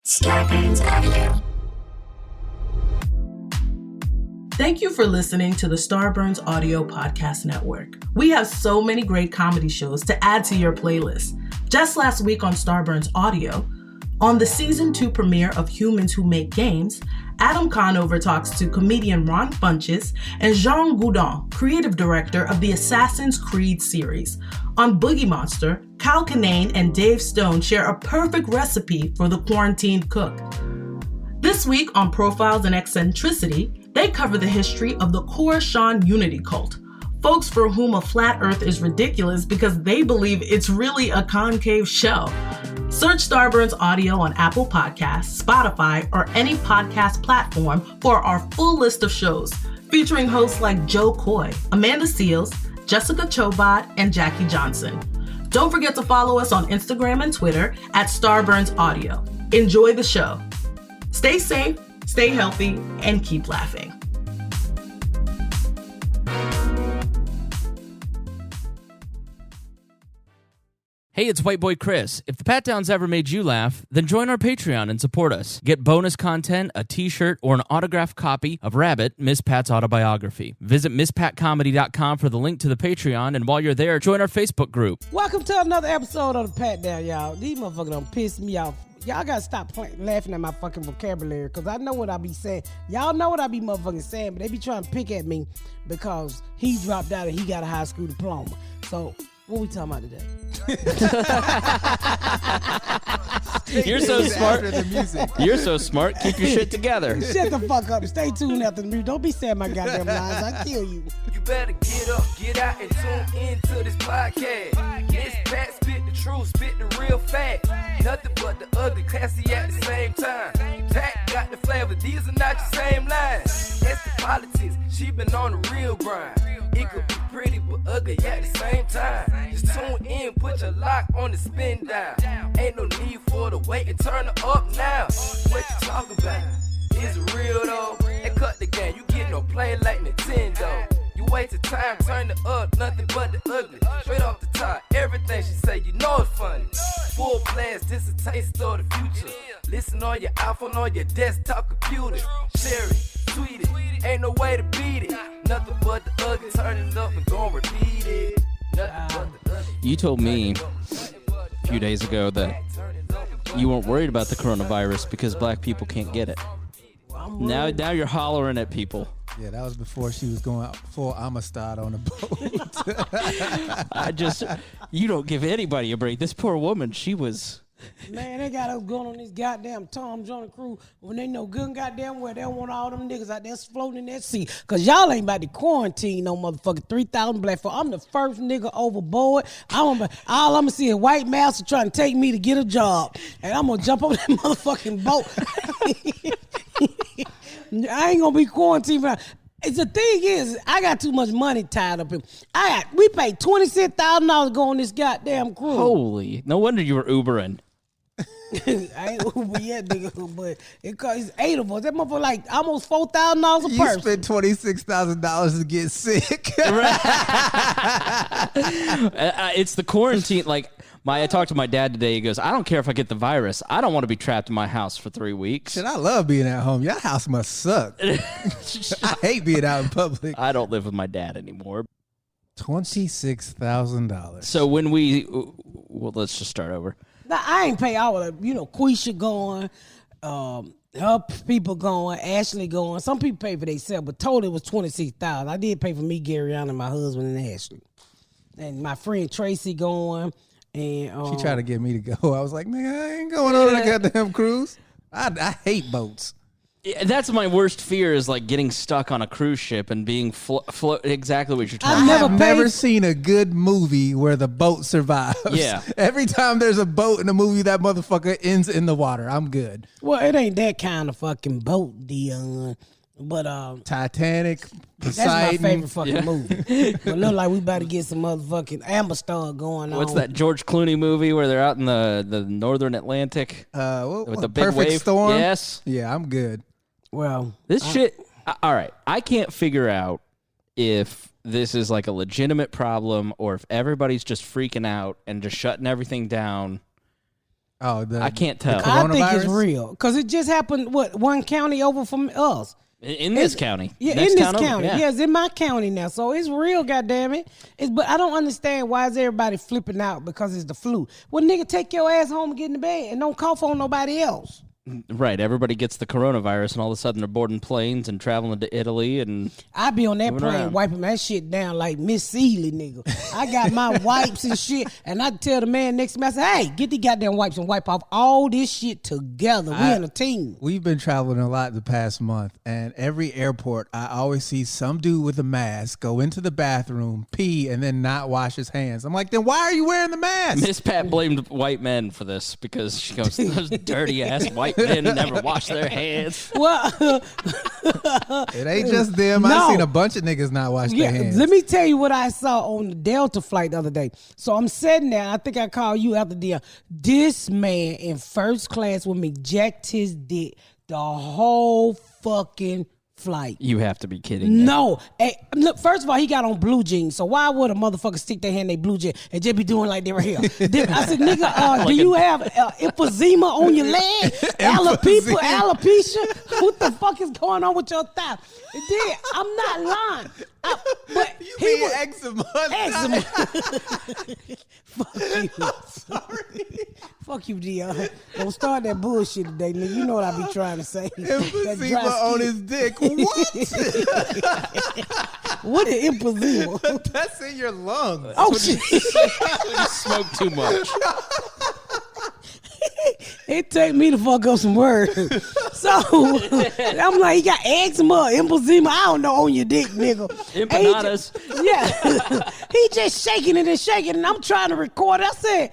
Starburns Audio. Thank you for listening to the Starburns Audio Podcast Network. We have so many great comedy shows to add to your playlist. Just last week on Starburns Audio, on the Season 2 premiere of Humans Who Make Games, Adam Conover talks to comedian Ron Funches and Jean Goudon, creative director of the Assassin's Creed series. On Boogie Monster, Kyle Kinane and Dave Stone share a perfect recipe for the quarantined cook. This week on Profiles in Eccentricity, they cover the history of the Khorasan Unity cult, folks for whom a flat earth is ridiculous because they believe it's really a concave shell. Search Starburns Audio on Apple Podcasts, Spotify, or any podcast platform for our full list of shows, featuring hosts like Joe Coy, Amanda Seales, Jessica Chobot, and Jackie Johnson. Don't forget to follow us on Instagram and Twitter at Starburns Audio. Enjoy the show. Stay safe, stay healthy, and keep laughing. Hey, it's White Boy Chris. If the Pat Downs ever made you laugh, then join our Patreon and support us. Get bonus content, a t-shirt, or an autographed copy of Rabbit, Miss Pat's autobiography. Visit MissPatComedy.com for the link to the Patreon, and while you're there, join our Facebook group. Welcome to another episode of the Pat Down, y'all. These motherfuckers done piss me off. Y'all gotta stop laughing at my fucking vocabulary, because I know what I be saying. Y'all know what I be motherfucking saying, but they be trying to pick at me because he dropped out and he got a high school diploma. So, what we talking about today? You're so smart. You're so smart. Keep your shit together. Shut the fuck up. Stay tuned after the music. Don't be saying my goddamn lines. I'll kill you. You better get up, get out, and tune into this podcast. This Pat spit the truth, spit the real fact. Nothing but the ugly, classy at the same time. Pat got the flavor, these are not your same lines. That's the politics, she been on the real grind. It could be pretty but ugly at the same time. Just tune in, put your lock on the spin down. Ain't no need for the wait and turn it up now. What you talking about? Is it real though? And cut the game, you get no play like Nintendo. You wasted time, turn it up, nothing but the ugly. Straight off the top, everything she say, you know it's funny. Full blast, this a taste of the future. Listen on your iPhone, on your desktop computer. Share it, tweet it, ain't no way to beat it. Nothing but the ugly, turn it up and gon' repeat it. Nothing but the ugly. You told me a few days ago that you weren't worried about the coronavirus because black people can't get it. Now you're hollering at people. Yeah, that was before she was going out full Amistad on the boat. You don't give anybody a break. This poor woman, she was... Man, they got us going on this goddamn Tom Joyner crew when they know good and goddamn well they don't want all them niggas out there floating in that sea. Because y'all ain't about to quarantine no motherfucking 3,000 black folk. I'm the first nigga overboard. All I'm going to see is white master trying to take me to get a job. And I'm going to jump over that motherfucking boat. I ain't going to be quarantined. The thing is, I got too much money tied up in. We paid $26,000 to go on this goddamn cruise. Holy. No wonder you were Ubering. I ain't Uber yet, nigga, but it costs 8 of us. That motherfucker like almost $4,000 a You person. spent $26,000 to get sick. It's the quarantine. Like, I talked to my dad today. He goes, I don't care if I get the virus. I don't want to be trapped in my house for 3 weeks. Shit, I love being at home. Your house must suck. I hate being out in public. I don't live with my dad anymore. $26,000. So when let's just start over. Now, I ain't pay all of them. Quisha going, her people going, Ashley going. Some people pay for themselves, but total it was $26,000. I did pay for me, Garyana, and my husband, and Ashley. And my friend Tracy going. And she tried to get me to go. I was like, man, I ain't going on that goddamn cruise. I hate boats. Yeah, that's my worst fear is like getting stuck on a cruise ship and being exactly what you're talking I about. have never seen a good movie where the boat survives. Yeah. Every time there's a boat in a movie, that motherfucker ends in the water. I'm good. Well, it ain't that kind of fucking boat, Dion. But Titanic, Poseidon. That's my favorite fucking movie. But look like we about to get some motherfucking Amber Star going on. What's that George Clooney movie where they're out in the northern Atlantic with the big Perfect wave? Storm? Yes. Yeah, I'm good. Well, this shit. All right, I can't figure out if this is like a legitimate problem or if everybody's just freaking out and just shutting everything down. Oh, I can't tell. the I think it's coronavirus? real because it just happened. One county over from us. In this county. Yeah, Next in this town over, county. yeah. Yeah, it's in my county now. So it's real, goddammit. But I don't understand why is everybody flipping out because it's the flu. Well, nigga, take your ass home and get in the bed and don't cough on nobody else. Right. Everybody gets the coronavirus, and all of a sudden they're boarding planes and traveling to Italy. And I be on that Moving plane around. wiping that shit down like Miss Seeley, nigga. I got my wipes and shit, and I tell the man next to me, I say, hey, get the goddamn wipes and wipe off all this shit together. We in a team. We've been traveling a lot the past month, and every airport, I always see some dude with a mask go into the bathroom, pee, and then not wash his hands. I'm like, then why are you wearing the mask? Miss Pat blamed white men for this because she goes, those dirty ass white men never wash their hands. Well, It ain't just them. No. I've seen a bunch of niggas not wash their hands. let me tell you what I saw on the Delta flight the other day. So I'm sitting there. I think I called you after the. This man in first class with me jacked his dick the whole fucking flight. You have to be kidding me. No. Hey, look, first of all, he got on blue jeans. So why would a motherfucker stick their hand in their blue jeans and just be doing like they were here? Then I said, nigga, do you have emphysema on your leg? Alopecia? What the fuck is going on with your thigh? And then, I'm not lying. But You he mean was eczema? eczema. Fuck you. Sorry. Fuck you, Dion. Don't start that bullshit today, nigga. You know what I be trying to say. That Emphysema dry on skin. his dick. What? What is emphysema? That's in your lungs. Oh, shit. You smoke too much. It take me to fuck up some words. So I'm like, he got eczema, emphysema, I don't know, on your dick, nigga. Empanadas. Yeah. He just shaking it and shaking, and I'm trying to record it. I said,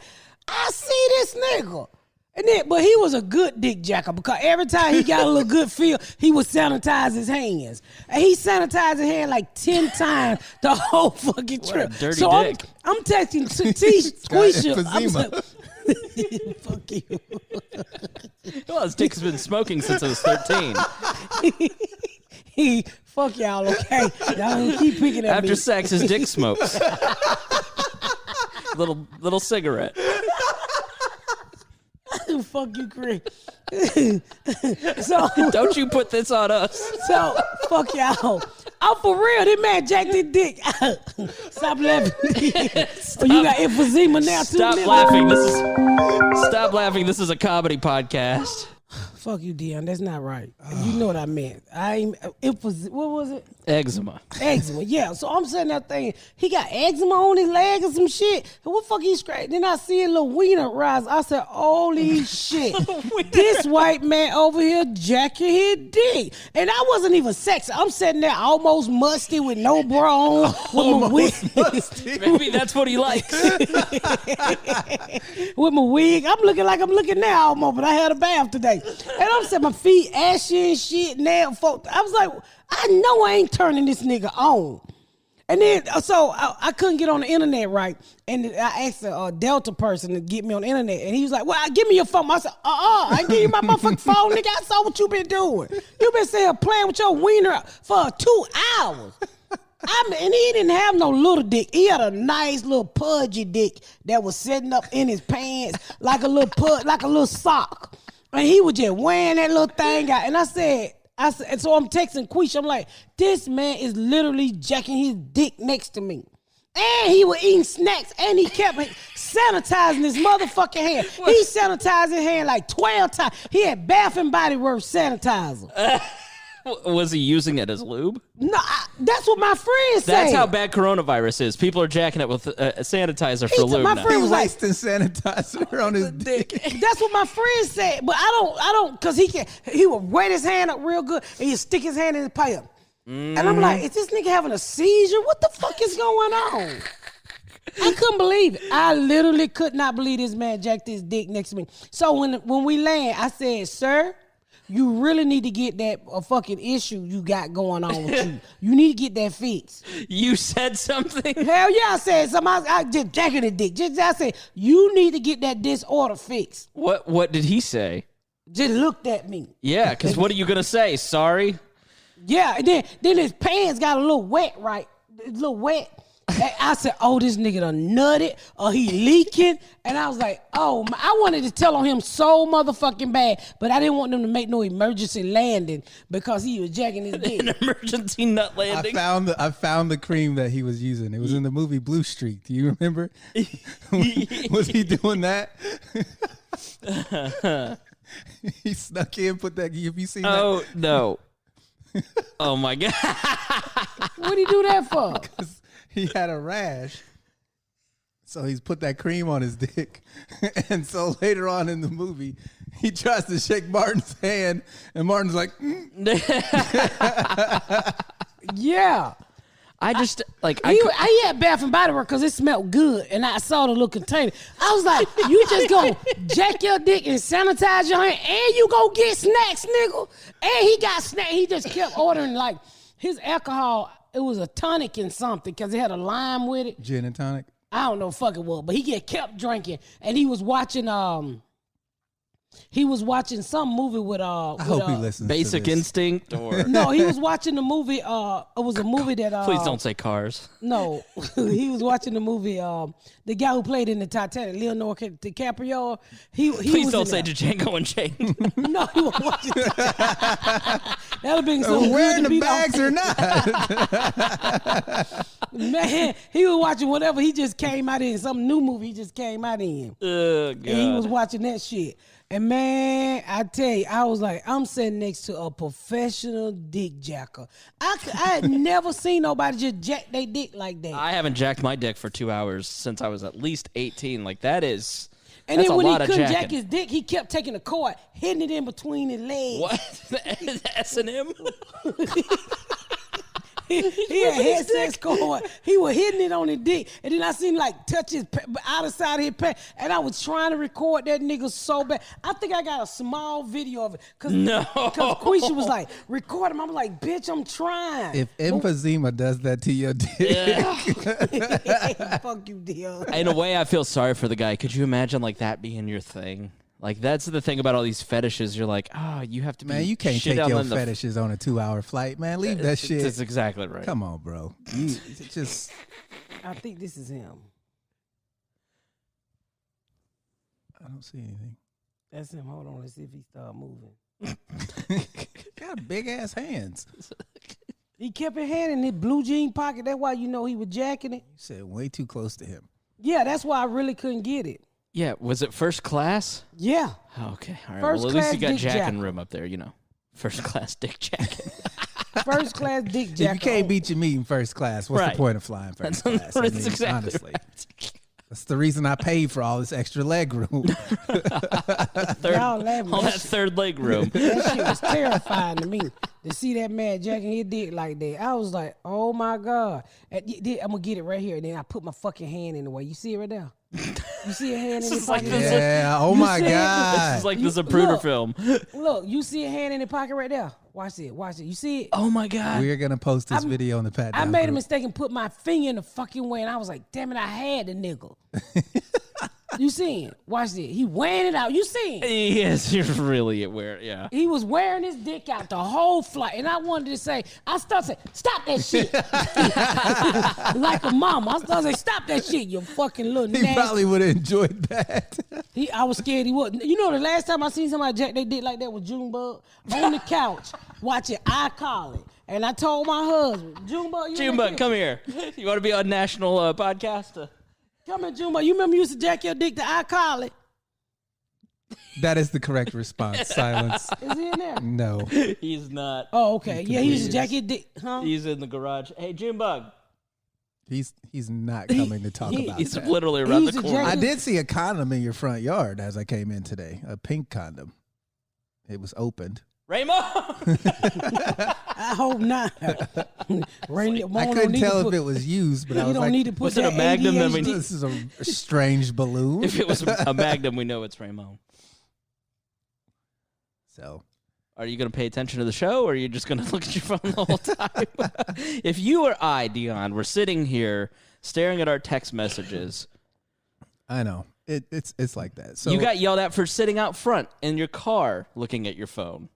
I see this nigga. And then, but he was a good dick jacker because every time he got a little good feel, he would sanitize his hands. And he sanitized his hand like 10 times the whole fucking trip. What a dirty so dick. I'm texting Squisha. I'm emphysema. like, fuck you. Well, his dick's been smoking since I was 13. Fuck y'all, okay? Y'all keep picking at After me. sex, his dick smokes. little cigarette. Fuck you, Chris. So Don't you put this on us. So, fuck y'all. I'm for real. This man jacked his dick. Stop laughing. Oh, you got emphysema now, too? Stop nigga? laughing. Stop laughing. This is a comedy podcast. Fuck you, Dion. That's not right. You know what I meant. What was it? Eczema. Eczema, yeah. So I'm sitting there thinking, he got eczema on his leg or some shit. And what fuck he scratched? Then I see a little wiener rise. I said, holy shit. This white man over here jacking his dick. And I wasn't even sexy. I'm sitting there almost musty with no bra on. With my wig. Maybe that's what he likes. With my wig. I'm looking like I'm looking now almost, but I had a bath today. And I'm saying my feet ashy and shit, nail folk. I was like, I know I ain't turning this nigga on. And then, so I couldn't get on the internet right. And I asked a Delta person to get me on the internet. And he was like, well, give me your phone. I said, I ain't give you my motherfucking phone, nigga. I saw what you been doing. You been sitting here playing with your wiener for 2 hours. And he didn't have no little dick. He had a nice little pudgy dick that was sitting up in his pants like a little sock. And he was just wearing that little thing out. And I said, and so I'm texting Quisha. I'm like, this man is literally jacking his dick next to me. And he was eating snacks. And he kept sanitizing his motherfucking hand. He sanitized his hand like 12 times. He had Bath and Body Works sanitizer. Was he using it as lube? No, that's what my friend said. That's how bad coronavirus is. People are jacking it with a sanitizer for lube my now. friend He was like, wasting sanitizer on his dick. that's what my friend said. But I don't, because he would wet his hand up real good and he'd stick his hand in his pipe. And I'm like, is this nigga having a seizure? What the fuck is going on? I couldn't believe it. I literally could not believe this man jacked his dick next to me. So when we land, I said, sir, you really need to get that fucking issue you got going on with you. You need to get that fixed. You said something? Hell yeah, I said something. I just jacking the dick. I said, you need to get that disorder fixed. What did he say? Just looked at me. Yeah, because what are you going to say? Sorry? Yeah, and then his pants got a little wet, right? A little wet. And I said, oh, this nigga done nutted or he leaking. And I was like, oh, I wanted to tell on him so motherfucking bad, but I didn't want them to make no emergency landing because he was jacking his dick. An emergency nut landing. I found the cream that he was using. It was in the movie Blue Streak. Do you remember? Was he doing that? He snuck in, put that. Have you seen that? Oh, no. Oh, my God. What'd he do that for? He had a rash. So he's put that cream on his dick. And so later on in the movie, he tries to shake Martin's hand, and Martin's like, Yeah. I just, like, I had Bath and Body Works because it smelled good, and I saw the little container. I was like, you just gonna jack your dick and sanitize your hand, and you go get snacks, nigga. And he got snacks. He just kept ordering, like, his alcohol, it was a tonic and something because it had a lime with it. gin and tonic. I don't know fuck it was, but he kept drinking, and he was watching some movie with I hope he listens Basic to this. Instinct or no, he was watching the movie. It was a movie that please don't say Cars. No, he was watching the movie. The guy who played in the Titanic, Leonardo DiCaprio. He Please was don't in say there. Django Unchained. No, he was watching. That would be so Wearing good to the be bags or not. Man, he was watching whatever he just came out in. Some new movie he just came out in. Oh, God. And he was watching that shit. And man, I tell you, I was like, I'm sitting next to a professional dick jacker. I had never seen nobody just jack their dick like that. I haven't jacked my dick for 2 hours since I was at least 18. Like, that's And then a when he lot of couldn't jacking. jack his dick, he kept taking the cord, hitting it in between his legs. What? S&M? He had headset cord. He was hitting it on his dick. And then I seen him like touch his outer side of his pants. And I was trying to record that nigga so bad. I think I got a small video of it. Cause Quisha was like, record him. I'm like, bitch, I'm trying. If emphysema does that to your dick. Yeah. Fuck you, Dion. In a way, I feel sorry for the guy. Could you imagine like that being your thing? Like, that's the thing about all these fetishes. You're like, oh, you have to be. Man, you can't shit take down your in the fetishes on a 2-hour flight, man. Leave that shit. That's exactly right. Come on, bro. You just. I think this is him. I don't see anything. That's him. Hold on. Let's see if he start moving. Got big ass hands. He kept his hand in his blue jean pocket. That's why you know he was jacking it. You said way too close to him. Yeah, that's why I really couldn't get it. Yeah, was it first class? Yeah. Oh, okay, all right. First Well, at least you class got dick jacking jacker. room up there, you know. First class dick jacking. First class dick If jacker. you can't beat your meat in first class, what's Right. the point of flying first class? I That's mean, exactly honestly. right. That's the reason I paid for all this extra leg room. Y'all laughing. All that third leg room. That shit was terrifying to me to see that man jacking his dick like that. I was like, oh my God. And I'm going to get it right here. And then I put my fucking hand in the way. You see it right there? You see a hand in the is like pocket? this- Yeah. Oh You my said- God. This is like the You- Zapruder look. film. Look, you see a hand in the pocket right there? Watch it. Watch it. You see it? Oh my God. We're gonna post this video on the Pat I Down made a group. mistake and put my finger in the fucking way, and I was like, damn it, I had the nigga. You seen? Watch it. He wearing it out. You seen? Yes, you're really aware. Yeah. He was wearing his dick out the whole flight. And I wanted to say, I started saying, stop that shit. Like a mama. I started saying, stop that shit, you fucking little He nasty. probably would have enjoyed that. I was scared he wouldn't. You know, the last time I seen somebody jack they dick like that was Junebug on the couch watching iCollar. And I told my husband, Junebug, Junebug, come here. You want to be on national podcast? Come here, Junebug. You remember you used to jack your dick to iCollar? That is the correct response. Silence. Is he in there? No. He's not. Oh, okay. Yeah, he used to jack his dick. Huh? He's in the garage. Hey, Junebug. He's not coming to talk about He's that. literally around He's the a corner. jack- I did see a condom in your front yard as I came in today. A pink condom. It was opened. Raymond! I hope not. Randy, I couldn't tell if it was used, but I You was don't like, need to put Was it that a Magnum? Then we ADHD. this is a strange balloon. If it was a Magnum, we know it's Raymond. So Are you going to pay attention to the show, or are you just going to look at your phone the whole time? If you or I, Dion, were sitting here staring at our text messages, I know it's like that. So you got yelled at for sitting out front in your car looking at your phone.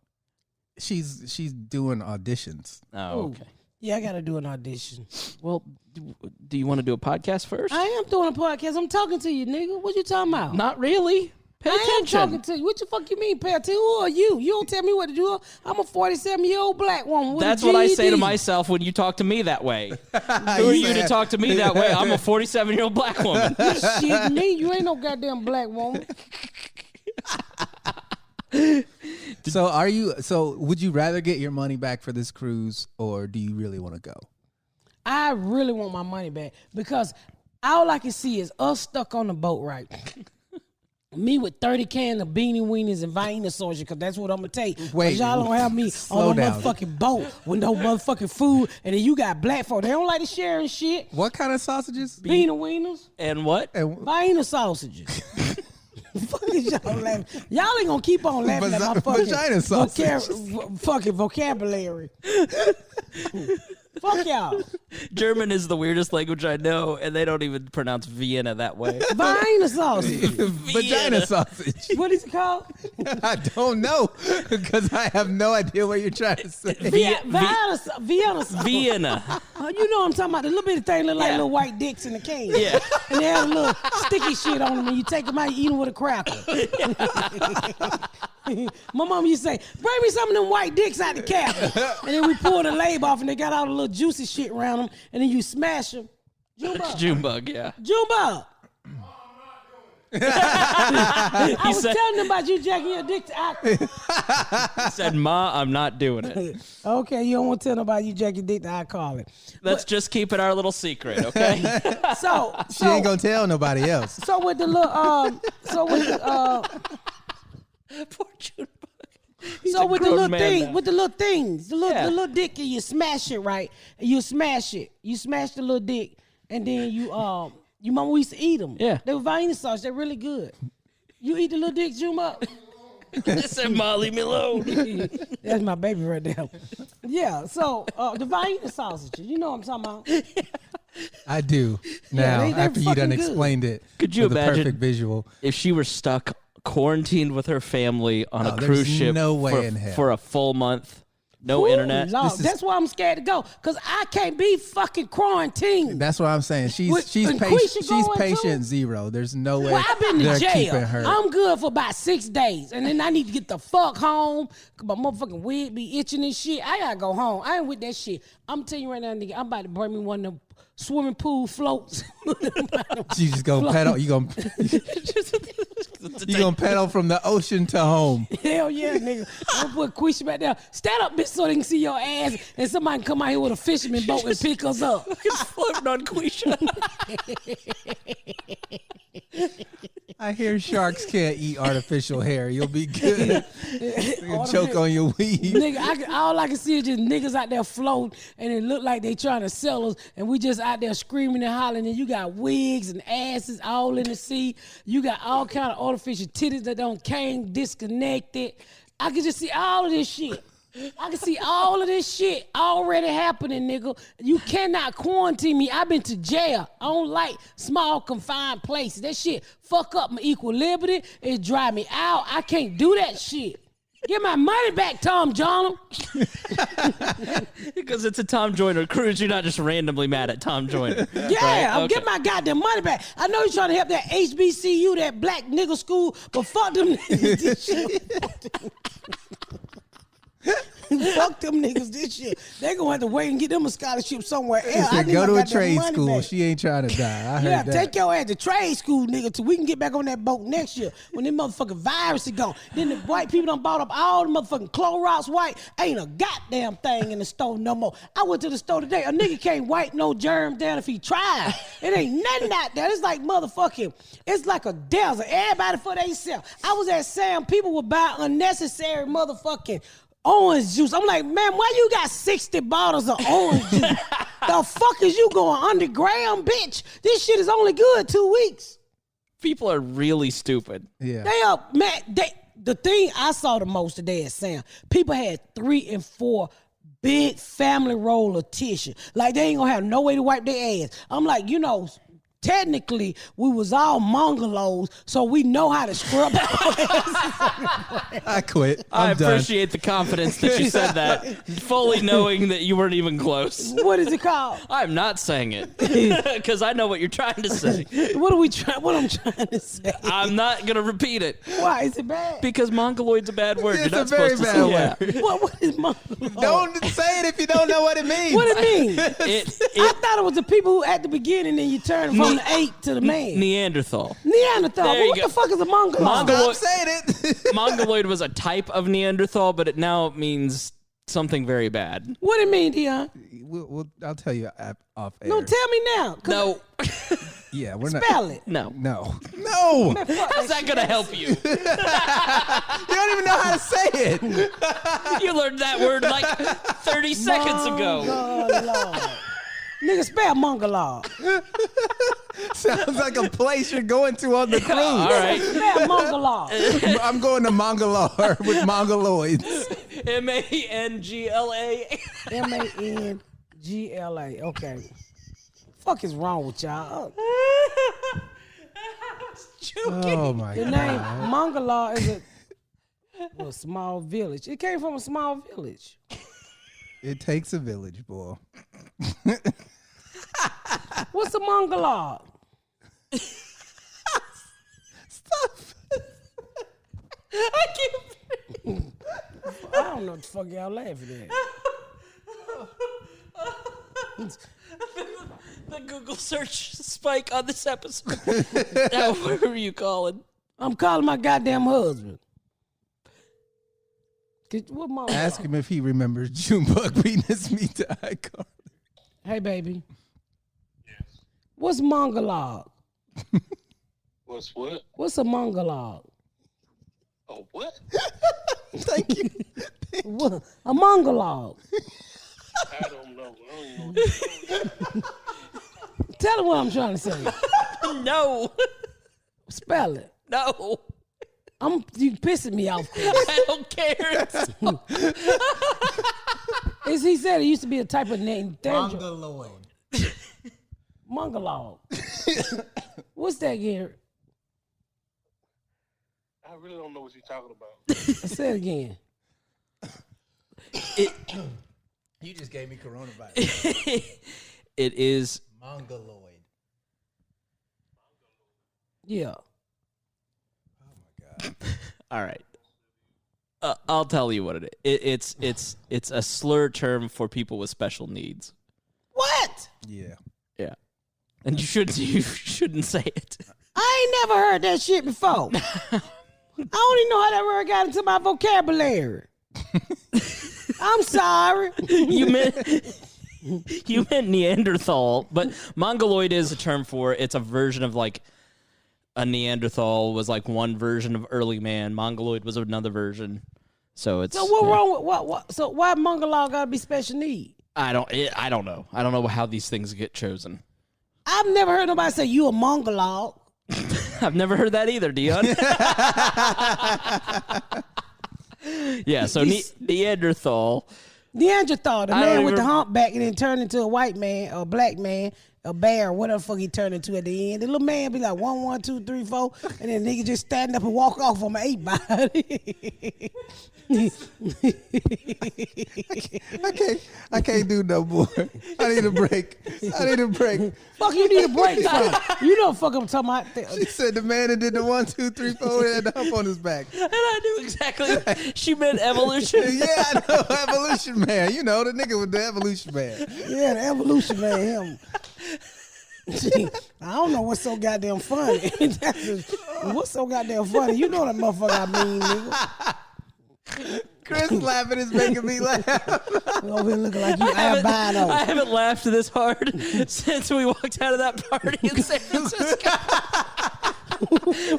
she's doing auditions. Oh, Ooh. okay. Yeah, I got to do an audition. Well, do you want to do a podcast first? I am doing a podcast. I'm talking to you, nigga. What you talking about? Not really. Pay I attention. am talking to you. What the fuck you mean, pay attention? Who are you? You don't tell me what to do. I'm a 47-year-old black woman with That's a what I say to GED. myself when you talk to me that way. Who are you to talk to me that way? I'm a 47-year-old black woman. Shit, me, you ain't no goddamn black woman. So would you rather get your money back for this cruise, or do you really want to go? I really want my money back because all I can see is us stuck on the boat, right? Me with 30 cans of beanie weenies and Vienna sausage, because that's what I'm going to take. Wait, y'all don't have me slow on no down. motherfucking boat with no motherfucking food, and then you got black folk. They don't like to share and shit. What kind of sausages? Beanie wieners, And what? And Vienna sausages. Fuck is y'all laughing? Y'all ain't gonna keep on laughing at my fucking Vagina sausage. fucking vocabulary. Fuck y'all. German is the weirdest language I know, and they don't even pronounce Vienna that way. Vienna sausage. Vagina sausage. What is it called? I don't know because I have no idea what you're trying to say. Vienna sausage. Vienna. You know what I'm talking about? The little bitty thing look like little white dicks in the can. Yeah. And they have a little sticky shit on them, and you take them out, you eat them with a cracker. My mom used to say, bring me some of them white dicks out the cap. And then we pull the label off, and they got all the little juicy shit around them, and then you smash them. Junebug, yeah. Junebug. I was said- telling them about you jacking your dick to alcohol. He said, Ma, I'm not doing it. Okay, you don't want to tell nobody you jack your dick to alcohol. Let's just keep it our little secret, okay? She ain't gonna tell nobody else. So with the little Poor Junebug. So with the little thing, now. with the little things, the Yeah. little dick, and you smash it, right? And you smash it. You smash the little dick, and then you mama, we used to eat them. Yeah. They were Vienna sauce. They're really good. You eat the little dick, Juma? I said, Ma, leave me alone. That's my baby right there. Yeah. So the Vienna sausages, you know what I'm talking about? I do now. they're After you done fucking good. explained it, Could you with imagine- the perfect visual? If she were stuck quarantined with her family on a there's cruise ship no way in hell. for a full month, no Ooh, internet. Lord, This is- that's why I'm scared to go, because I can't be fucking quarantined. That's what I'm saying. She's And patient. Quisha She's going patient too? zero. There's no way Well, I've been to they're jail. keeping her. I'm good for about 6 days, and then I need to get the fuck home. 'Cause my motherfucking wig be itching and shit. I gotta go home. I ain't with that shit. I'm telling you right now, nigga. I'm about to bring me one of them swimming pool floats. You just gonna pedal. You gonna pedal from the ocean to home. Hell yeah, nigga. I'm gonna put Quisha back there. Stand up, bitch, so they can see your ass, and somebody can come out here with a fisherman boat and pick us up. It's floating on Quisha. I hear sharks can't eat artificial hair. You'll be good. You'll choke on your weed. Nigga, all I can see is just niggas out there floating, and it look like they trying to sell us, and we just out there screaming and hollering, and you got wigs and asses all in the sea. You got all kind of artificial titties that don't came disconnected. I can just see all of this shit. I can see all of this shit already happening, nigga. You cannot quarantine me. I've been to jail. I don't like small confined places. That shit fuck up my equilibrium. It drive me out. I can't do that shit. Get my money back, Tom Joyner. Because it's a Tom Joyner cruise. You're not just randomly mad at Tom Joyner. Yeah, Right? I'm Okay. getting my goddamn money back. I know you're trying to help that HBCU, that black nigga school, but fuck them niggas this shit. Fuck them niggas this shit. They gonna have to wait and get them a scholarship somewhere else. I Said, need go my to a goddamn trade money school. back. She ain't trying to die. I heard Yeah, that. take your ass to trade school, nigga, till we can get back on that boat next year when them motherfucking virus is gone. Then the white people done bought up all the motherfucking Clorox white. Ain't a goddamn thing in the store no more. I went to the store today. A nigga can't wipe no germ down if he tried. It ain't nothing out there. It's like motherfucking, it's like a desert. Everybody for themselves. I was at Sam. People would buy unnecessary motherfucking orange juice. I'm like, man, why you got 60 bottles of orange juice? The fuck is you going underground, bitch? This shit is only good 2 weeks. People are really stupid. Yeah. They are, man, the thing I saw the most today at Sam, people had 3 and 4 big family roll of tissue. Like they ain't gonna have no way to wipe their ass. I'm like, you know, technically we was all Mongolos, so we know how to scrub our asses. I quit. I I'm done. appreciate the confidence that you said that, fully knowing that you weren't even close. What is it called? I'm not saying it because I know what you're trying to say. What I'm trying to say? I'm not gonna repeat it Why is it bad? because mongoloid's a bad word. It's You're not a very supposed bad to say word. What is Mongoloid? Don't say it if you don't know what it means. What it mean? I It thought it was the people who at the beginning and you turn from the ape to the man. Neanderthal. Neanderthal. There Well, you what go. the fuck is a Mongoloid? Mongoloid- Stop saying it. Mongoloid was a type of Neanderthal, but it now means something very bad. What it mean, Dion? I'll tell you off air. No, tell me now. 'Cause No, Yeah, we're not. spell it. no. No. How's that gonna help you? You don't even know how to say it. You learned that word like 30 seconds ago. Mongoloid. Nigga, spell Mongoloid. Sounds like a place you're going to on the cruise. All right. Spell Mongoloid. I'm going to Mongoloid with Mongoloids. Mangla. Mangla. Okay. Fuck is wrong with y'all? Oh my The god. name Mongoloid is a small village. It came from a small village. It takes a village, boy. What's a Mongoloid? I can't. I don't know what the fuck y'all laughing at. The Google search spike on this episode. Now, what were you calling? I'm calling my goddamn husband. What Mongoloid? Ask him if he remembers Junebug beating his meat to iCarly. Hey, baby. Yes. What's Mongoloid? What's what? What's a Mongoloid? Oh, what? Thank you. What? A Mongoloid. I don't know. I don't even know. Tell him what I'm trying to say. No. Spell it. No. You pissing me off, Chris. I don't care. He said it used to be a type of name. Mongoloid. Mongoloid. What's that, Gary? I really don't know what you're talking about. Say it again. You just gave me coronavirus. It is. Mongoloid. Yeah. All right. I'll tell you what it is. It's a slur term for people with special needs. What? Yeah. Yeah. And you shouldn't say it. I ain't never heard that shit before. I don't even know how that word got into my vocabulary. I'm sorry. You meant Neanderthal, but Mongoloid is a term for it's a version of like a Neanderthal was like one version of early man. Mongoloid was another version. So it's So what wrong with what? So why Mongoloid gotta be special need? I don't know. I don't know how these things get chosen. I've never heard nobody say you a Mongoloid. I've never heard that either, Dion. Yeah, so Neanderthal. Neanderthal, the I don't man with even- the humpback and then turned into a white man, or a black man, a bear, whatever the fuck he turned into at the end. The little man be like 1, 1, 2, 3, 4, and then nigga just stand up and walk off on my 8 body. I can't do no more. I need a break. Fuck you need a break from. You know what fuck I'm talking about. She said the man that did the 1, 2, 3, 4 had the hump on his back. And I knew exactly. She meant evolution. Yeah, I know. Evolution man. You know, the nigga with the evolution man. Yeah, the evolution man, him. I don't know what's so goddamn funny. What's so goddamn funny? You know that motherfucker I mean, nigga. Chris laughing is making me laugh. You over here looking like you albino. I haven't laughed this hard since we walked out of that party in San Francisco. We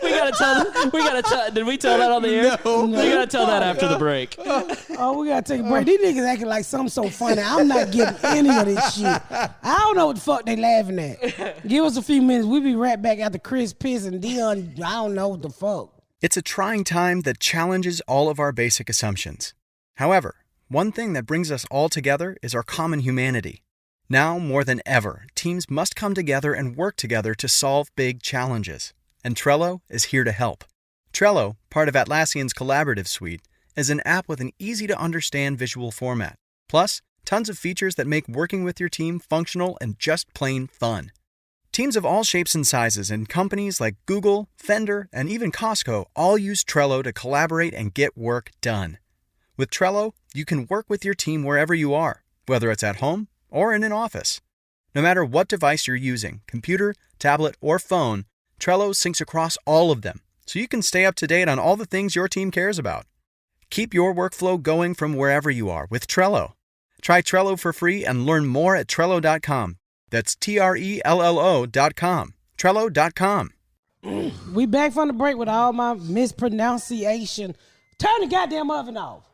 gotta tell. Did we tell that on the air? No. We gotta tell that after the break. Oh, we gotta take a break. These niggas acting like something so funny. I'm not getting any of this shit. I don't know what the fuck they laughing at. Give us a few minutes. We'll be right back after Chris Piss and Dion. I don't know what the fuck. It's a trying time that challenges all of our basic assumptions. However, one thing that brings us all together is our common humanity. Now, more than ever, teams must come together and work together to solve big challenges. And Trello is here to help. Trello, part of Atlassian's collaborative suite, is an app with an easy-to-understand visual format. Plus, tons of features that make working with your team functional and just plain fun. Teams of all shapes and sizes and companies like Google, Fender, and even Costco all use Trello to collaborate and get work done. With Trello, you can work with your team wherever you are, whether it's at home or in an office. No matter what device you're using, computer, tablet, or phone, Trello syncs across all of them, so you can stay up to date on all the things your team cares about. Keep your workflow going from wherever you are with Trello. Try Trello for free and learn more at Trello.com. That's Trello.com. Trello.com. We back from the break with all my mispronunciation. Turn the goddamn oven off.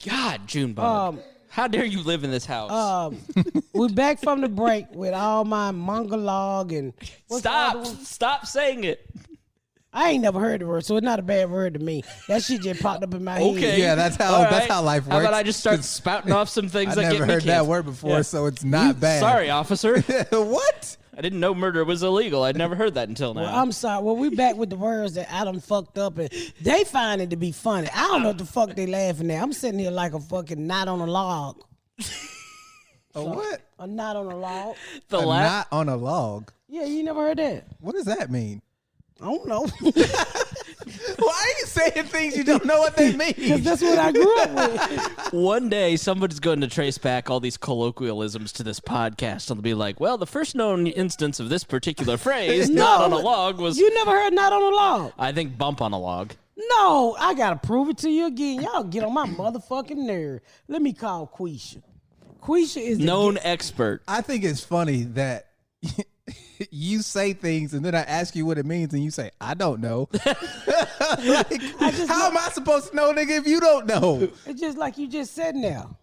God, Junebug. How dare you live in this house? We back from the break with all my monologue and Stop saying it. I ain't never heard the word, so it's not a bad word to me. That shit just popped up in my head. Okay. Yeah, that's how life works. How about I just start spouting off some things I that get me never heard that canceled? word before, so it's not bad. Sorry, officer. What? I didn't know murder was illegal. I'd never heard that until now. Well, I'm sorry. Well, we back with the words that I done fucked up, and they find it to be funny. I don't know what the fuck they laughing at. I'm sitting here like a fucking knot on a log. What? A knot on a log. Not on a log. Yeah, you never heard that? What does that mean? I don't know. Why are you saying things you don't know what they mean? Because that's what I grew up with. One day, somebody's going to trace back all these colloquialisms to this podcast, and they'll be like, well, the first known instance of this particular phrase, not on a log, was... You never heard not on a log? I think bump on a log. No, I got to prove it to you again. Y'all get on my motherfucking nerve. Let me call Quisha. Quisha is known expert. I think it's funny that you say things and then I ask you what it means and you say, I don't know. How am I supposed to know, nigga, if you don't know? It's just like you just said now.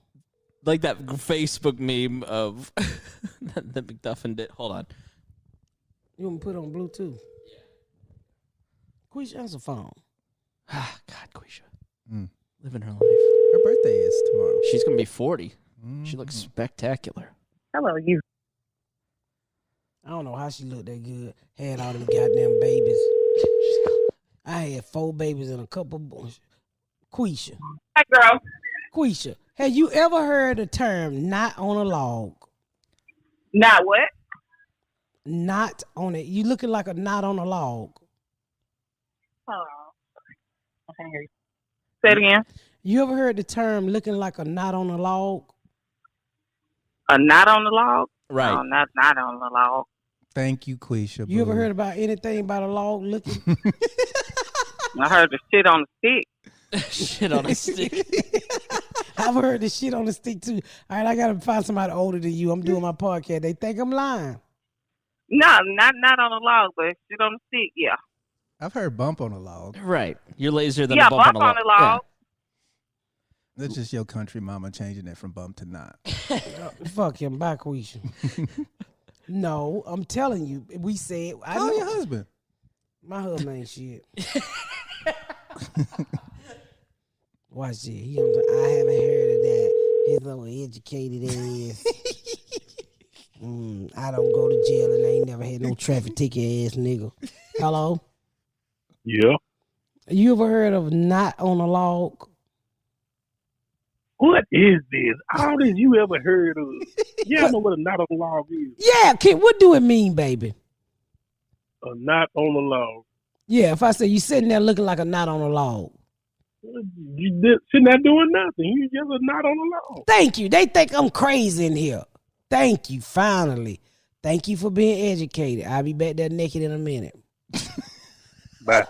Like that Facebook meme of that McDuffin did. Hold on. You want me to put it on Bluetooth? Yeah. Quisha, answer phone. God, Quisha. Living her life. Her birthday is tomorrow. She's going to be 40. She looks spectacular. Hello, you. I don't know how she looked that good. Had all them goddamn babies. I had 4 babies and a couple boys. Quisha. Hi, girl. Quisha, have you ever heard the term not on a log? Not what? Not on it. You looking like a knot on a log. Hold on. I can't hear you. Say it again. You ever heard the term looking like a knot on a log? A knot on the log? Right. No, not on the log. Thank you, Quisha. You ever heard about anything about a log looking? I heard the shit on the stick. Shit on a stick. I've heard the shit on the stick too. All right, I gotta find somebody older than you. I'm doing my podcast. They think I'm lying. No, not on the log, but shit on the stick, yeah. I've heard bump on a log. Right. You're lazier than Yeah, a bump on a log. the log. That's just your country mama changing it from bump to knot. Fuck him. Bye, Quisha. No, I'm telling you. We said. I Call know your husband. My husband ain't shit. Watch it. I haven't heard of that. His little educated ass. I don't go to jail and I ain't never had no traffic ticket ass nigga. Hello? Yeah. You ever heard of not on a log? What is this? All this you ever heard of? You don't know what a knot on the log is. Yeah, kid, what do it mean, baby? A knot on the log. Yeah, if I say you sitting there looking like a knot on a log. You sitting there doing nothing. You just a knot on the log. Thank you. They think I'm crazy in here. Thank you, finally. Thank you for being educated. I'll be back there naked in a minute. Bye.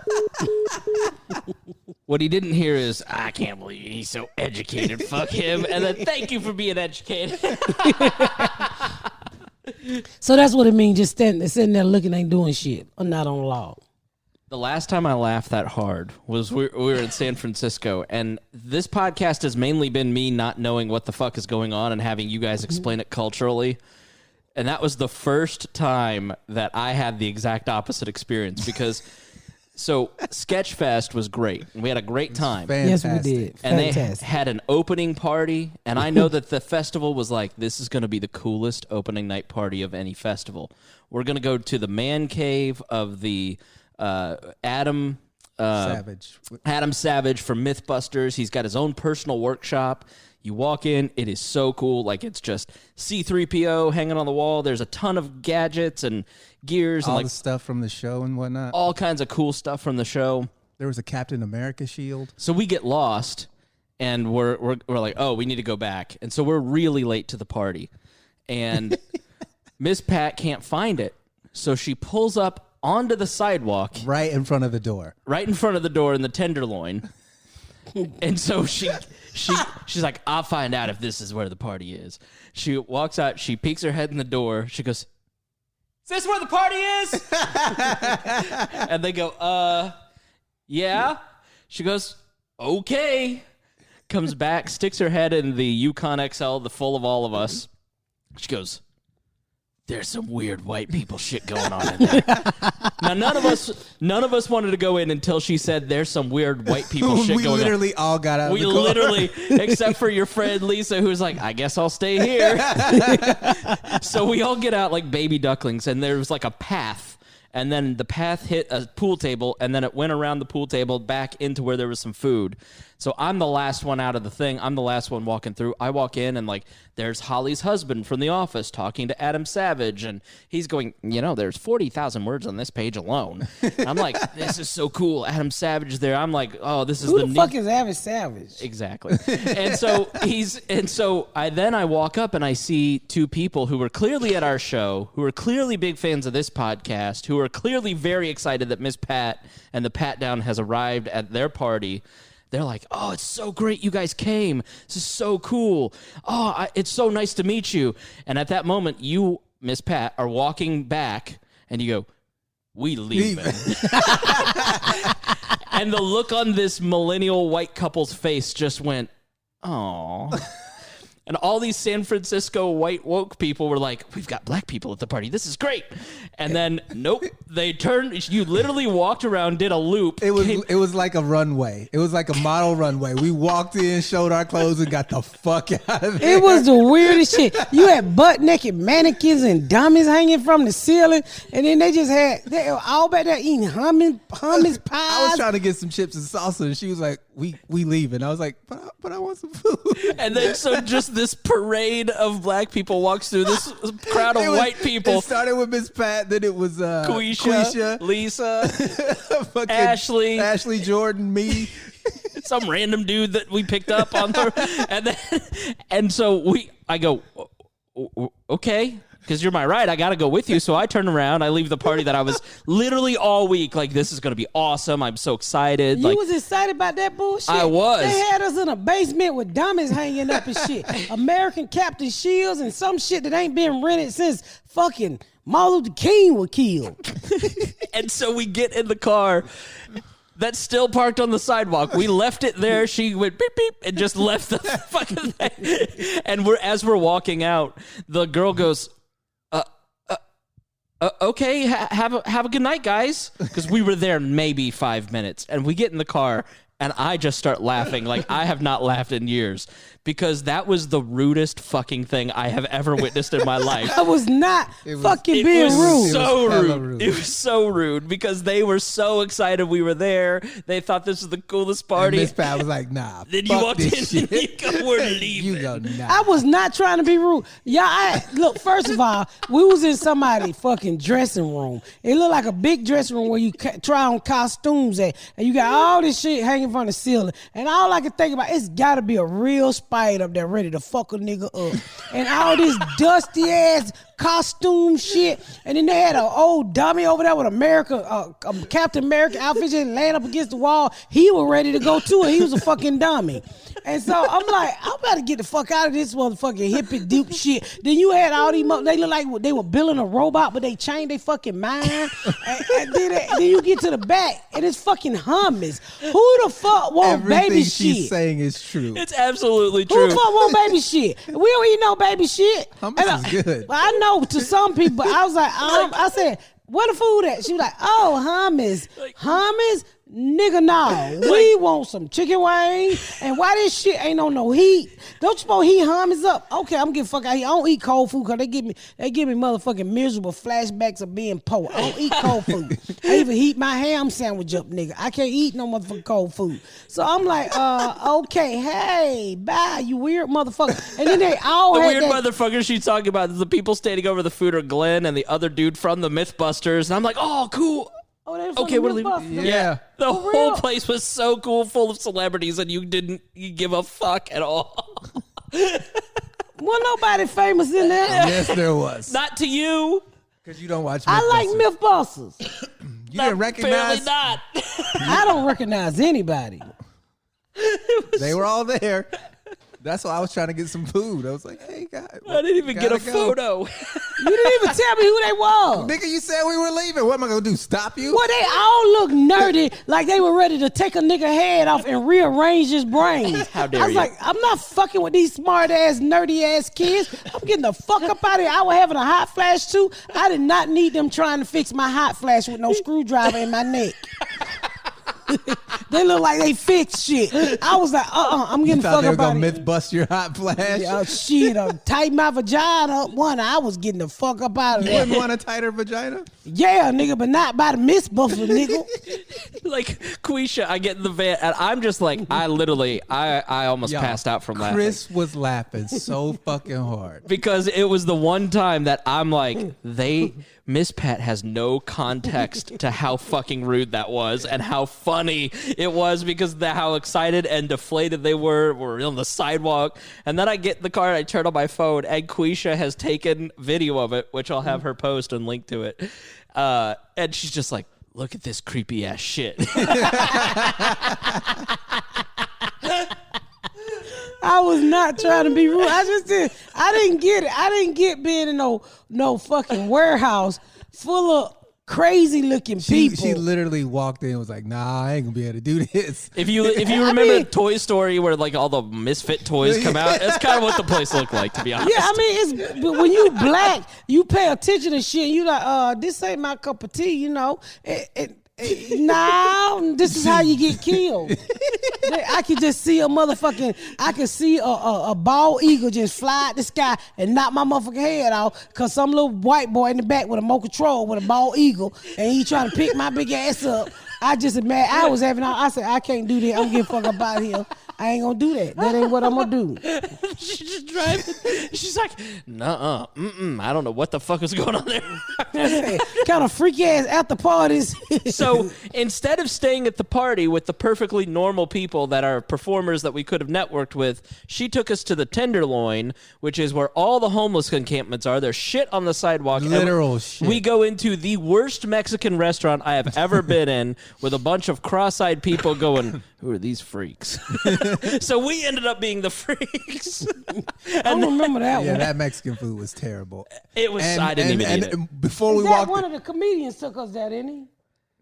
What he didn't hear is, I can't believe he's so educated. Fuck him. And then thank you for being educated. So that's what it means, just sitting there looking, ain't doing shit. I'm not on the log. The last time I laughed that hard was we were in San Francisco, and this podcast has mainly been me not knowing what the fuck is going on and having you guys explain it culturally. And that was the first time that I had the exact opposite experience because So Sketchfest was great. We had a great time. Fantastic. Yes, we did. And Fantastic. they had an opening party, and I know that the festival was like, this is going to be the coolest opening night party of any festival. We're going to go to the man cave of the Adam Savage from Mythbusters. He's got his own personal workshop. You walk in, it is so cool. Like, it's just C-3PO hanging on the wall. There's a ton of gadgets and gears. all and the stuff from the show and whatnot. all kinds of cool stuff from the show. There was a Captain America shield. So we get lost, and we're like, oh, we need to go back. And so we're really late to the party. And Miss Pat can't find it. So she pulls up onto the sidewalk. Right in front of the door. Right in front of the door in the Tenderloin. And so she's like, I'll find out if this is where the party is. She walks out. She peeks her head in the door. She goes, is this where the party is? And they go, yeah. She goes, okay. Comes back, sticks her head in the Yukon XL, the full of all of us. She goes, there's some weird white people shit going on in there. Now, none of us wanted to go in until she said there's some weird white people shit going on. We literally all got out of the car. We literally, except for your friend Lisa, who's like, I guess I'll stay here. So we all get out like baby ducklings, and there was like a path. And then the path hit a pool table, and then it went around the pool table back into where there was some food. So I'm the last one out of the thing. I'm the last one walking through. I walk in, and like, there's Holly's husband from The Office talking to Adam Savage, and he's going, there's 40,000 words on this page alone. And I'm like, this is so cool. Adam Savage is there. I'm like, oh, this is Who the fuck is Adam Savage? Exactly. And so I walk up and I see two people who were clearly at our show, who are clearly big fans of this podcast, who are clearly very excited that Miss Pat and the Pat Down has arrived at their party. They're like, oh, it's so great you guys came. This is so cool. Oh, it's so nice to meet you. And at that moment, you, Miss Pat, are walking back, and you go, we leaving. And the look on this millennial white couple's face just went, oh. And all these San Francisco white woke people were like, we've got black people at the party. This is great. And then, nope, they turned. You literally walked around, did a loop. It was like a runway. It was like a model runway. We walked in, showed our clothes, and got the fuck out of there. It was the weirdest shit. You had butt naked mannequins and dummies hanging from the ceiling, and then they were all back there eating hummus pies. I was trying to get some chips and salsa, and she was like, we leaving. I was like, but I want some food. And then so just this parade of black people walks through this crowd of white people. It started with Miss Pat, then it was Quisha, Lisa, Ashley Jordan, me. Some random dude that we picked up on her. And so I go, okay. Because you're my ride, I got to go with you. So I turn around, I leave the party that I was literally all week like, this is going to be awesome. I'm so excited. You was excited about that bullshit? I was. They had us in a basement with dummies hanging up and shit. American Captain Shields and some shit that ain't been rented since fucking Martin Luther King was killed. And so we get in the car that's still parked on the sidewalk. We left it there. She went beep beep and just left the fucking thing. And as we're walking out, the girl goes, okay, have a good night, guys. Because we were there maybe 5 minutes. And we get in the car, and I just start laughing like I have not laughed in years. Because that was the rudest fucking thing I have ever witnessed in my life. I was not being rude. So rude. It was so rude because they were so excited we were there. They thought this was the coolest party. And Miss Pat was like, nah, then you walked in and you go, we're leaving. You go, nah. I was not trying to be rude. Look, first of all, we was in somebody's fucking dressing room. It looked like a big dressing room where you try on costumes at, and you got all this shit hanging from the ceiling. And all I could think about, it's got to be a real spider up there ready to fuck a nigga up. And all this dusty ass costume shit. And then they had an old dummy over there with Captain America outfit just laying up against the wall. He was ready to go too, and he was a fucking dummy. And so I'm like, I'm about to get the fuck out of this motherfucking hippie dupe shit. Then you had all these, they look like they were building a robot, but they changed their fucking mind. and then you get to the back, and it's fucking hummus. Who the fuck want baby shit? Everything she's saying is true. It's absolutely true. Who the fuck want baby shit? We don't eat no baby shit. Hummus is good. I know to some people, I was like, I said, where the food at? She was like, oh, hummus. Hummus? Nigga, no. We want some chicken wings. And why this shit ain't on no heat? Don't you supposed to heat hummus up? Okay, I'm getting fuck out here. I don't eat cold food because they give me motherfucking miserable flashbacks of being poor. I don't eat cold food. I even heat my ham sandwich up, nigga. I can't eat no motherfucking cold food. So I'm like, okay, hey, bye, you weird motherfucker. And then they all the had weird that, motherfucker she's talking about is the people standing over the food are Glenn and the other dude from the Mythbusters. And I'm like, oh, cool. oh, they from Okay, the we're leaving. Mythbusters. Yeah. The For whole real? place was so cool, full of celebrities, and you give a fuck at all. Wasn't nobody famous in there. Yes, there was. Not to you. Because you don't watch I like Mythbusters. Mythbusters. You didn't recognize. Apparently not. I don't recognize anybody. They were all there. That's why I was trying to get some food. I was like, hey, guys. I didn't even get a photo. You didn't even tell me who they was. Nigga, you said we were leaving. What am I going to do, stop you? Well, they all look nerdy, like they were ready to take a nigga head off and rearrange his brains. How dare I was you. like, I'm not fucking with these smart ass, nerdy ass kids. I'm getting the fuck up out of here. I was having a hot flash too. I did not need them trying to fix my hot flash with no screwdriver in my neck. They look like they fixed shit. I was like, I'm getting You thought fucked they were up out going of to here. myth bust your hot flash? Yeah, shit, tighten my vagina up. I was getting the fuck up out of You there. wouldn't want a tighter vagina? Yeah, nigga, but not by the Mythbusters, nigga. Like, Quisha, I get in the van, and I'm just like, I almost Yo, passed out from laughing. Chris was laughing so fucking hard. Because it was the one time that I'm like, Miss Pat has no context to how fucking rude that was and how funny it was because how excited and deflated they were on the sidewalk. And then I get in the car and I turn on my phone and Quisha has taken video of it, which I'll have her post and link to it. And she's just like, look at this creepy ass shit. I was not trying to be rude. I didn't get it. I didn't get being in no fucking warehouse full of crazy looking people. She literally walked in and was like, nah, I ain't going to be able to do this. If you remember Toy Story where like all the misfit toys come out, that's kind of what the place looked like, to be honest. Yeah, I mean, but when you black, you pay attention to shit. You like, this ain't my cup of tea, you know. No, this is how you get killed. I can just see a bald eagle just fly at the sky and knock my motherfucking head off because some little white boy in the back with a remote control with a bald eagle and he trying to pick my big ass up. I said, I can't do that. I'm getting fucked up out of here. I ain't gonna do that. That ain't what I'm gonna do. She's just driving. She's like, nuh-uh, I don't know what the fuck is going on there. Kind of freaky ass after parties. So instead of staying at the party with the perfectly normal people that are performers that we could have networked with, she took us to the Tenderloin, which is where all the homeless encampments are. There's shit on the sidewalk. Literal shit. We go into the worst Mexican restaurant I have ever been in with a bunch of cross-eyed people going, who are these freaks? So we ended up being the freaks. I don't remember that Yeah, one. that Mexican food was terrible. It was. I didn't even eat it. And before we That walked, one of the comedians took us there, didn't he?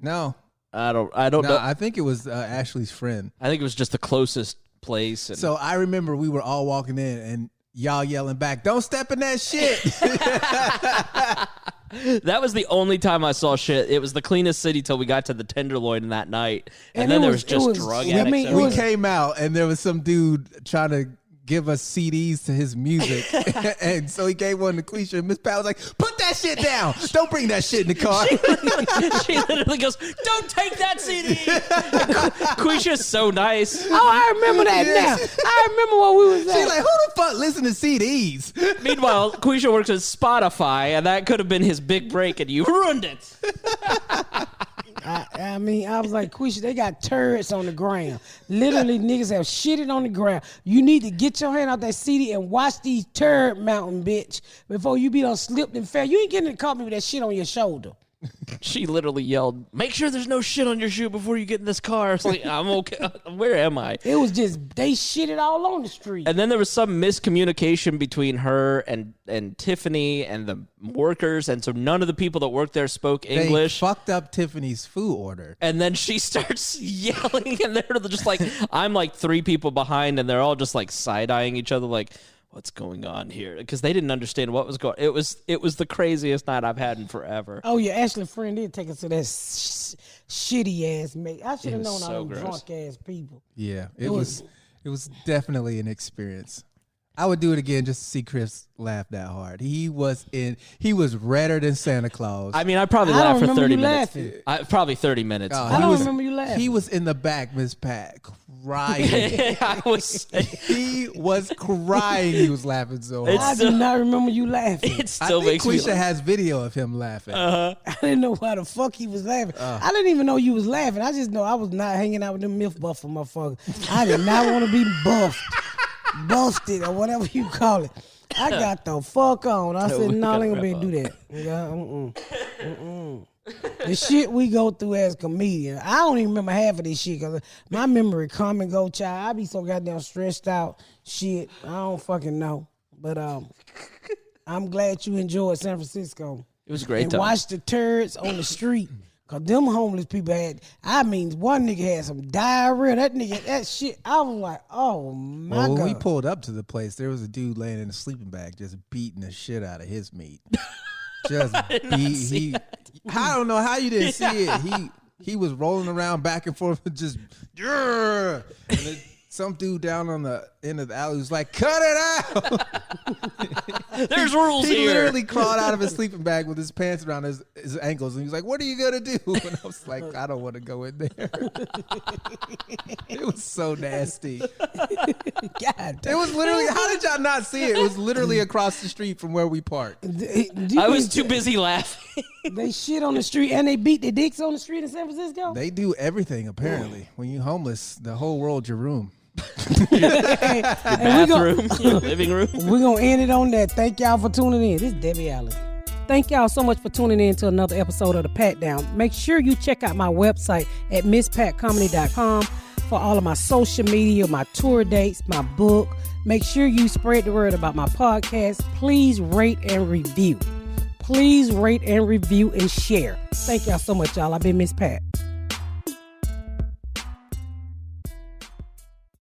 no, I don't no, know. I think it was Ashley's friend. I think it was just the closest place. And So I remember we were all walking in and y'all yelling back, "Don't step in that shit!" that was the only time I saw shit. It was the cleanest city till we got to the Tenderloin that night, and then there was just drug addicts. We came out and there was some dude trying to give us CDs to his music, and so he gave one to Quisha, and Miss Pat was like, "Put that shit down! Don't bring that shit in the car." She literally goes, "Don't take that CD." Quisha's so nice. Oh, I remember that now. I remember what we was at. She's like, "Who the fuck listen to CDs?" Meanwhile, Quisha works at Spotify, and that could have been his big break, and you ruined it. I mean, I was like, Quisha, they got turrets on the ground. Literally, niggas have shitted on the ground. You need to get your hand out that CD and watch these turret mountain, bitch, before you be done slipped and fell. You ain't getting to call me with that shit on your shoulder. She literally yelled, "Make sure there's no shit on your shoe before you get in this car." I was like, I'm okay. Where am I? It was just, they shitted all on the street. And then there was some miscommunication between her and Tiffany and the workers, and so none of the people that worked there spoke English. They fucked up Tiffany's food order. And then she starts yelling, and they're just like, I'm like 3 people behind, and they're all just like side-eyeing each other like, what's going on here? Because they didn't understand what was going on. It was the craziest night I've had in forever. Oh, yeah, Ashley's friend did take us to that shitty ass mate. I should have known all them drunk ass people. Yeah, it was definitely an experience. I would do it again just to see Chris laugh that hard. He was redder than Santa Claus. I mean, I probably laughed for 30 minutes. Probably 30 minutes. I don't remember you laughing. He was in the back, Miss Pat, crying. He was crying. He was laughing so hard. I do not remember you laughing. It still I makes think me Quisha laugh. has video of him laughing. I didn't know why the fuck he was laughing. I didn't even know you was laughing. I just know I was not hanging out with them Mythbusters motherfuckers. I did not want to be buffed. Busted or whatever you call it. I got the fuck on. I said, no, I ain't gonna be able to do that. Yeah, the shit we go through as comedians, I don't even remember half of this shit because my memory come and go, child. I be so goddamn stressed out. Shit, I don't fucking know. But I'm glad you enjoyed San Francisco. It was a great and time. watch the turds on the street. Cause them homeless people one nigga had some diarrhea. That shit, I was like, oh my God. When we pulled up to the place, there was a dude laying in a sleeping bag just beating the shit out of his meat. Just beat. I don't know how you didn't see it. He was rolling around back and forth and just, and then some dude down on the end of the alley was like, cut it out. There's rules he here. He literally crawled out of his sleeping bag with his pants around his ankles, and he was like, what are you going to do? And I was like, I don't want to go in there. It was so nasty. God damn. It was literally, how did y'all not see it? It was literally across the street from where we parked. I was too busy laughing. They shit on the street and they beat the dicks on the street in San Francisco? They do everything, apparently. When you're homeless, the whole world's your room. Bathroom, living room. We're going to end it on that. Thank y'all for tuning in. This is Debbie Allen. Thank y'all so much for tuning in to another episode of The Pat Down. Make sure you check out my website at misspatcomedy.com for all of my social media, my tour dates, my book. Make sure you spread the word about my podcast. Please rate and review. Please rate and review and share. Thank y'all so much, y'all. I've been Miss Pat.